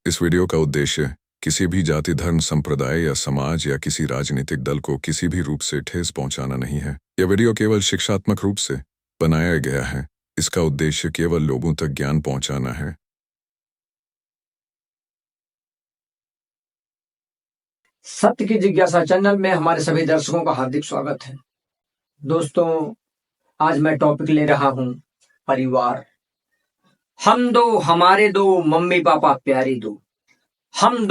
इस वीडियो का उद्देश्य किसी भी जाति, धर्म, संप्रदाय या समाज या किसी राजनीतिक दल को किसी भी रूप से ठेस पहुंचाना नहीं है। यह वीडियो केवल शिक्षात्मक रूप से बनाया गया है। इसका उद्देश्य केवल लोगों तक ज्ञान पहुंचाना है। सत्य की जिज्ञासा चैनल में हमारे सभी दर्शकों का हार्दिक स्वागत है। दोस्तों, आज मैं टॉपिक ले रहा हूं परिवार। हम दो, हमारे दो, मम्मी पापा प्यारे दो। हम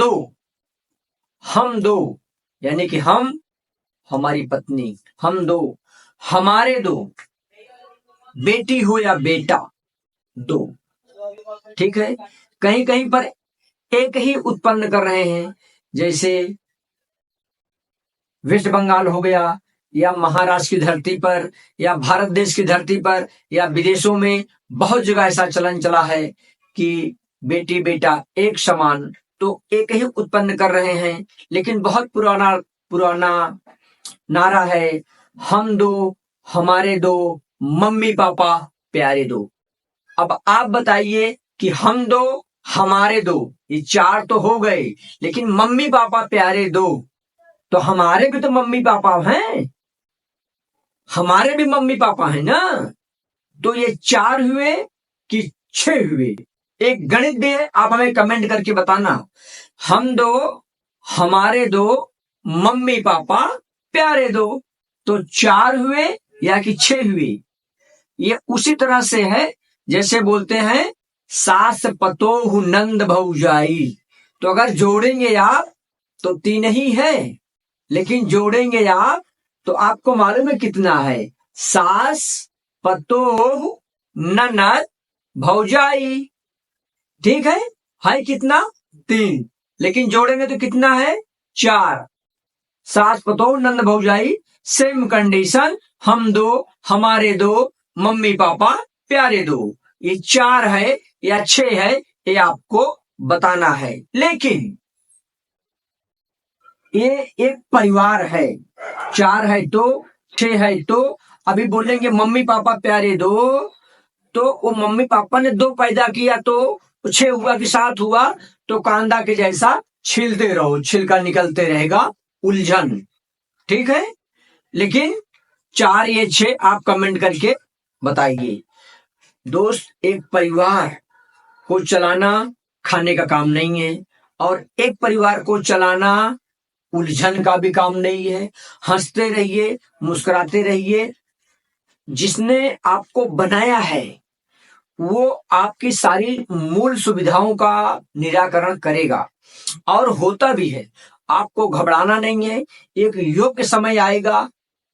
दो यानी कि हम, हमारी पत्नी, हम दो, हमारे दो, बेटी हो या बेटा दो। ठीक है, कहीं कहीं पर एक ही उत्पन्न कर रहे हैं, जैसे वेस्ट बंगाल हो गया, या महाराष्ट्र की धरती पर, या भारत देश की धरती पर, या विदेशों में बहुत जगह ऐसा चलन चला है कि बेटी बेटा एक समान, तो एक ही उत्पन्न कर रहे हैं। लेकिन बहुत पुराना पुराना नारा है, हम दो, हमारे दो, मम्मी पापा प्यारे दो। अब आप बताइए कि हम दो, हमारे दो, ये चार तो हो गए, लेकिन मम्मी पापा प्यारे दो, तो हमारे भी तो मम्मी पापा हैं, हमारे भी मम्मी पापा हैं ना। तो ये चार हुए कि छह हुए? एक गणित भी है, आप हमें कमेंट करके बताना। हम दो, हमारे दो, मम्मी पापा प्यारे दो, तो चार हुए या कि छह हुए? ये उसी तरह से है जैसे बोलते हैं सास पतोहु नंद भौजाई। तो अगर जोड़ेंगे आप तो तीन ही है, लेकिन जोड़ेंगे आप तो आपको मालूम है कितना है? सास पतोह ननद भौजाई। ठीक है कितना? तीन, लेकिन जोड़ेंगे तो कितना है? चार। सास पतोह नंद भौजाई, सेम कंडीशन, हम दो, हमारे दो, मम्मी पापा प्यारे दो। ये चार है या छह है, ये आपको बताना है। लेकिन ये एक परिवार है, चार है तो, छह है तो, अभी बोलेंगे मम्मी पापा प्यारे दो, तो वो मम्मी पापा ने दो पैदा किया तो छह हुआ कि सात हुआ? तो कांदा के जैसा छीलते रहो, छिलका निकलते रहेगा, उलझन। ठीक है, लेकिन चार ये छह, आप कमेंट करके बताइए। दोस्त, एक परिवार को चलाना खाने का काम नहीं है, और एक परिवार को चलाना उलझन का भी काम नहीं है। हंसते रहिए, मुस्कुराते रहिए। जिसने आपको बनाया है वो आपकी सारी मूल सुविधाओं का निराकरण करेगा, और होता भी है। आपको घबराना नहीं है, एक योग्य समय आएगा,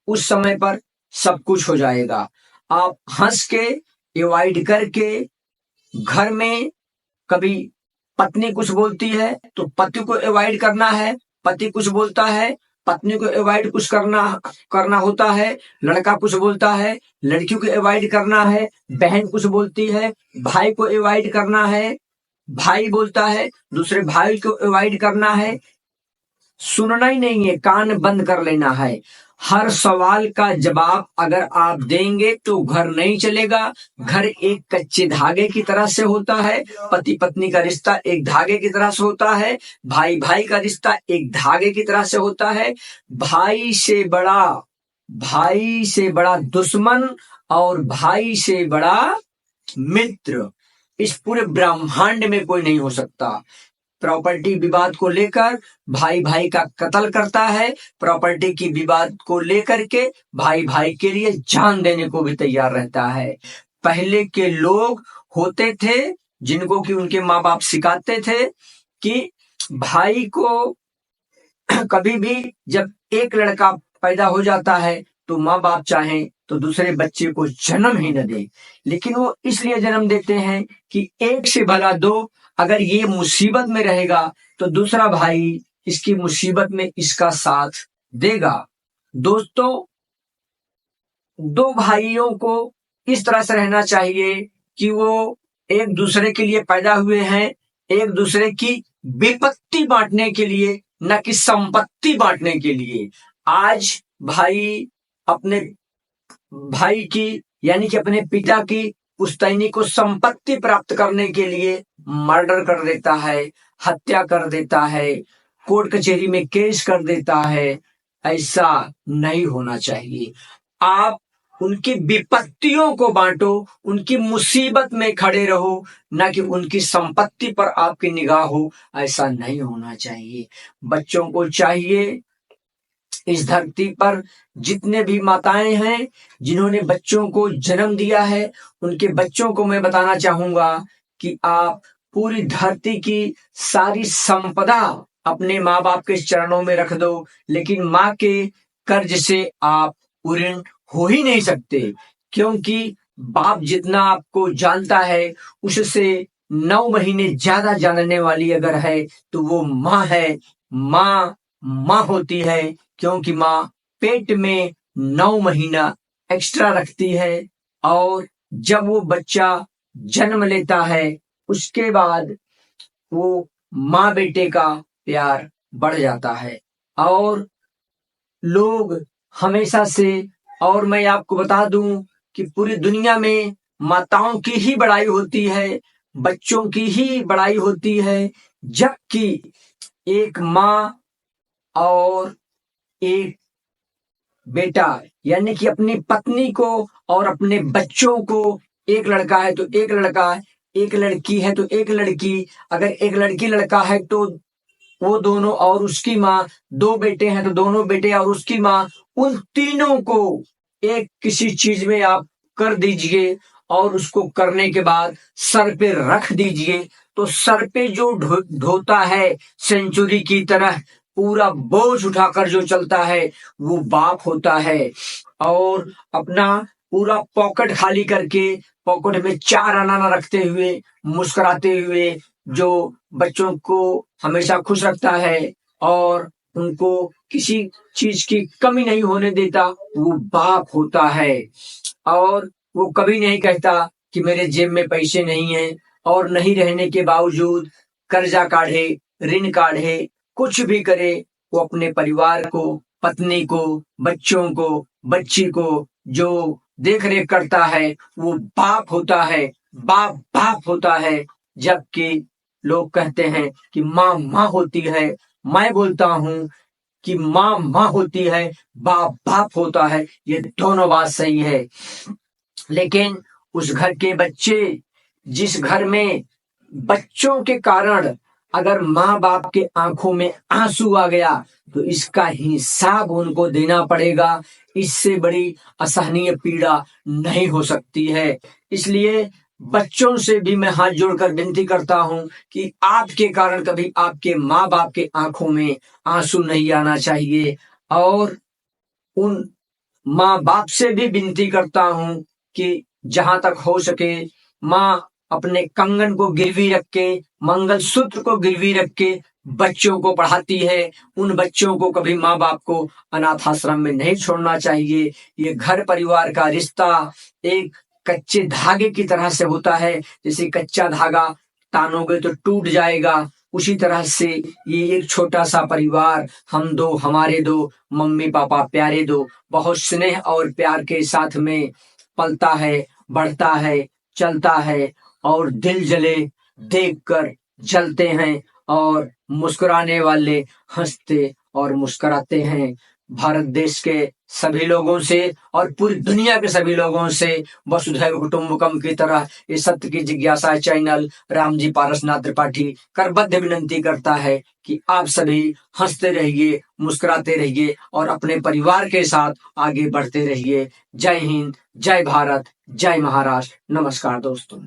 उस समय पर सब कुछ हो जाएगा। आप हंस के, एवॉइड करके, घर में कभी पत्नी कुछ बोलती है तो पति को एवॉइड करना है, पति कुछ बोलता है, पत्नी को एवॉइड कुछ करना होता है, लड़का कुछ बोलता है, लड़की को एवॉइड करना है, बहन कुछ बोलती है, भाई को एवॉइड करना है, भाई बोलता है, दूसरे भाई को एवॉइड करना है। सुनना ही नहीं है, कान बंद कर लेना है। हर सवाल का जवाब अगर आप देंगे तो घर नहीं चलेगा। घर एक कच्चे धागे की तरह से होता है, पति पत्नी का रिश्ता एक धागे की तरह से होता है, भाई भाई का रिश्ता एक धागे की तरह से होता है। भाई से बड़ा दुश्मन और भाई से बड़ा मित्र इस पूरे ब्रह्मांड में कोई नहीं हो सकता। प्रॉपर्टी विवाद को लेकर भाई भाई का कत्ल करता है, प्रॉपर्टी की विवाद को लेकर के भाई भाई के लिए जान देने को भी तैयार रहता है। पहले के लोग होते थे जिनको कि उनके माँ बाप सिखाते थे कि भाई को कभी भी जब एक लड़का पैदा हो जाता है तो माँ बाप चाहें तो दूसरे बच्चे को जन्म ही न दे, लेकिन वो इसलिए जन्म देते हैं कि एक से भला दो। अगर ये मुसीबत में रहेगा तो दूसरा भाई इसकी मुसीबत में इसका साथ देगा। दोस्तों, दो भाइयों को इस तरह से रहना चाहिए कि वो एक दूसरे के लिए पैदा हुए हैं, एक दूसरे की विपत्ति बांटने के लिए, न कि संपत्ति बांटने के लिए। आज भाई अपने भाई की यानी कि अपने पिता की पुश्तैनी को संपत्ति प्राप्त करने के लिए मर्डर कर देता है, हत्या कर देता है, कोर्ट कचहरी में केस कर देता है। ऐसा नहीं होना चाहिए। आप उनकी विपत्तियों को बांटो, उनकी मुसीबत में खड़े रहो, ना कि उनकी संपत्ति पर आपकी निगाह हो। ऐसा नहीं होना चाहिए। बच्चों को चाहिए, इस धरती पर जितने भी माताएं हैं जिन्होंने बच्चों को जन्म दिया है, उनके बच्चों को मैं बताना चाहूंगा कि आप पूरी धरती की सारी संपदा अपने माँ बाप के चरणों में रख दो, लेकिन माँ के कर्ज से आप ऋण हो ही नहीं सकते, क्योंकि बाप जितना आपको जानता है उससे 9 महीने ज्यादा जानने वाली अगर है तो वो माँ है। माँ होती है, क्योंकि माँ पेट में 9 महीना एक्स्ट्रा रखती है, और जब वो बच्चा जन्म लेता है उसके बाद वो माँ बेटे का प्यार बढ़ जाता है। और लोग हमेशा से, और मैं आपको बता दूं कि पूरी दुनिया में माताओं की ही बड़ाई होती है, बच्चों की ही बड़ाई होती है, जबकि एक माँ और एक बेटा यानी कि अपनी पत्नी को और अपने बच्चों को, एक लड़का है तो एक लड़का, एक लड़की है तो एक लड़की, अगर एक लड़की लड़का है तो वो दोनों और उसकी माँ, 2 बेटे हैं तो दोनों बेटे और उसकी माँ, उन तीनों को एक किसी चीज में आप कर दीजिए और उसको करने के बाद सर पे रख दीजिए, तो सर पे जो ढोता है सेंचुरी की तरह पूरा बोझ उठाकर जो चलता है वो बाप होता है। और अपना पूरा पॉकेट खाली करके, पॉकेट में 4 आना रखते हुए, मुस्कुराते हुए जो बच्चों को हमेशा खुश रखता है और उनको किसी चीज की कमी नहीं होने देता, वो बाप होता है। और वो कभी नहीं कहता कि मेरे जेब में पैसे नहीं हैं, और नहीं रहने के बावजूद कर्जा काढ़े, ऋण काढ़े, कुछ भी करे, वो अपने परिवार को, पत्नी को, बच्चों को, बच्ची को जो देख रेख करता है वो बाप होता है। बाप होता है। जबकि लोग कहते हैं कि माँ होती है। मैं बोलता हूं कि माँ होती है, बाप होता है। ये दोनों बात सही है। लेकिन उस घर के बच्चे, जिस घर में बच्चों के कारण अगर माँ बाप के आंखों में आंसू आ गया तो इसका हिसाब उनको देना पड़ेगा। इससे बड़ी असहनीय पीड़ा नहीं हो सकती है। इसलिए बच्चों से भी मैं हाथ जोड़कर विनती करता हूं कि आपके कारण कभी आपके माँ बाप के आंखों में आंसू नहीं आना चाहिए। और उन माँ बाप से भी विनती करता हूं कि जहां तक हो सके माँ अपने कंगन को गिरवी रख के, मंगलसूत्र को गिरवी रख के बच्चों को पढ़ाती है। उन बच्चों को कभी माँ बाप को अनाथ आश्रम में नहीं छोड़ना चाहिए। ये घर परिवार का रिश्ता एक कच्चे धागे की तरह से होता है। जैसे कच्चा धागा तानोगे तो टूट जाएगा, उसी तरह से ये एक छोटा सा परिवार, हम दो, हमारे दो, मम्मी पापा प्यारे दो, बहुत स्नेह और प्यार के साथ में पलता है, बढ़ता है, चलता है, और दिल जले देखकर जलते हैं, और मुस्कुराने वाले हंसते और मुस्कुराते हैं। भारत देश के सभी लोगों से और पूरी दुनिया के सभी लोगों से वसुधैव कुटुंबकम की तरह ये सत्य की जिज्ञासा चैनल रामजी पारसनाथ त्रिपाठी करबद्ध विनंती करता है कि आप सभी हंसते रहिए, मुस्कुराते रहिए और अपने परिवार के साथ आगे बढ़ते रहिए। जय हिंद, जय भारत, जय महाराष्ट्र। नमस्कार दोस्तों।